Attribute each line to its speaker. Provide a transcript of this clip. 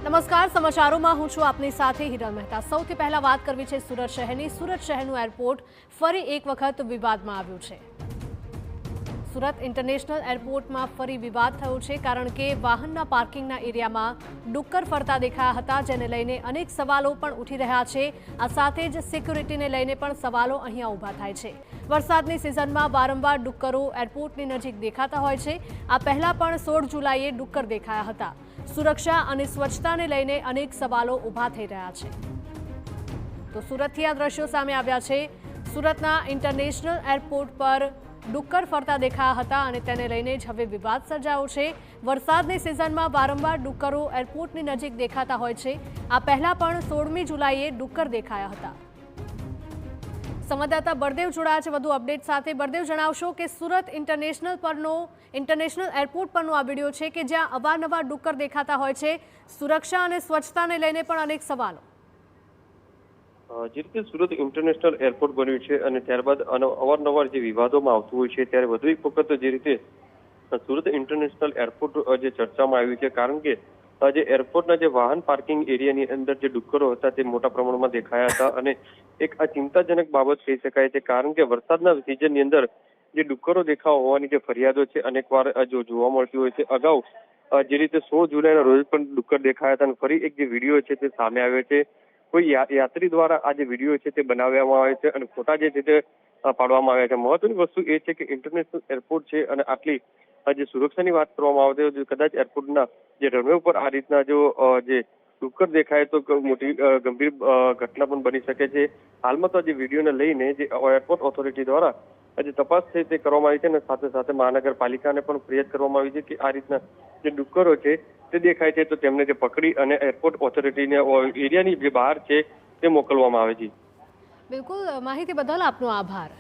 Speaker 1: નમસ્કાર, સમાચારોમાં હું છું આપની સાથે હિરલ મહેતા। સૌથી પહેલા વાત કરવી છે સુરત શહેરની। સુરત શહેરનું એરપોર્ટ ફરી એક વખત વિવાદમાં આવ્યું છે। સુરત ઇન્ટરનેશનલ એરપોર્ટમાં ફરી વિવાદ થયો છે, કારણ કે વાહનના પાર્કિંગના એરિયામાં ડુક્કર ફરતા દેખાયા હતા, જેને લઈને અનેક સવાલો પણ ઉઠી રહ્યા છે। આ સાથે જ સિક્યુરિટીને લઈને પણ સવાલો અહીંયા ઊભા થાય છે। વરસાદની સિઝનમાં વારંવાર ડુક્કરો એરપોર્ટની નજીક દેખાતા હોય છે। આ પહેલા પણ 16 જુલાઈએ ડુક્કર દેખાયા હતા। સુરક્ષા અને સ્વચ્છતાને લઈને અનેક સવાલો ઊભા થઈ રહ્યા છે। તો સુરતથી આ દ્રશ્યો સામે આવ્યા છે। સુરતના ઇન્ટરનેશનલ એરપોર્ટ પર ડુક્કર ફરતા દેખાયા હતા અને તેને લઈને જ હવે વિવાદ સર્જાયો છે। વરસાદની સિઝનમાં વારંવાર ડુક્કરો એરપોર્ટની નજીક દેખાતા હોય છે। આ પહેલા પણ 16મી જુલાઈએ ડુક્કર દેખાયા હતા। સંવાદદાતા બળદેવ જોડાયા છે વધુ અપડેટ સાથે। બળદેવ, જણાવશો કે સુરત ઇન્ટરનેશનલ એરપોર્ટ પરનો આ વિડીયો છે કે જ્યાં અવારનવાર ડુક્કર દેખાતા હોય છે। સુરક્ષા અને સ્વચ્છતાને લઈને પણ અનેક સવાલો।
Speaker 2: જે રીતે સુરત ઇન્ટરનેશનલ એરપોર્ટ બન્યું છે અને ત્યારબાદ અવારનવાર જે વિવાદોમાં આવતું હોય છે, ત્યારે વધુ એક વખત જે રીતે સુરત ઇન્ટરનેશનલ એરપોર્ટ જે ચર્ચામાં આવ્યું છે, કારણ કે જે એરપોર્ટના જે વાહન પાર્કિંગ એરિયાની અંદર જે ડુક્કરો હતા તે મોટા પ્રમાણમાં દેખાયા હતા અને એક આ ચિંતાજનક બાબત કહી શકાય છે, કારણ કે વરસાદના સિઝનની અંદર જે ડુક્કરો દેખાવા હોવાની જે ફરિયાદો છે અનેકવાર જોવા મળતી હોય છે। અગાઉ જે રીતે 16 જુલાઈના રોજ પણ ડુક્કર દેખાયા હતા અને ફરી એક જે વિડીયો છે તે સામે આવ્યો છે। કોઈ યાત્રી દ્વારા આ જે વિડીયો છે તે બનાવવામાં આવે છે અને ફોટા જે છે તે પાડવામાં આવ્યા છે। મહત્વની વસ્તુ એ છે કે ઇન્ટરનેશનલ એરપોર્ટ છે અને આટલી જે સુરક્ષાની વાત કરવામાં આવે તો કદાચ એરપોર્ટના જે રનવે ઉપર આ રીતના જો જે ડુક્કર દેખાય તો મોટી ગંભીર ઘટના પણ બની શકે છે। હાલમાં તો જે વિડીયોને લઈને જે એરપોર્ટ ઓથોરિટી દ્વારા જે તપાસ છે તે કરવામાં આવી છે અને સાથે સાથે મહાનગરપાલિકાને પણ ફરિયાદ કરવામાં આવી છે કે આ રીતના જે ડુક્કરો છે તે દેખાય છે તો તેમને જે પકડી અને એરપોર્ટ ઓથોરિટીને એરિયાની જે બહાર છે તે મોકલવામાં આવે છે।
Speaker 1: બિલકુલ, માહિતી બદલ આપનો આભાર।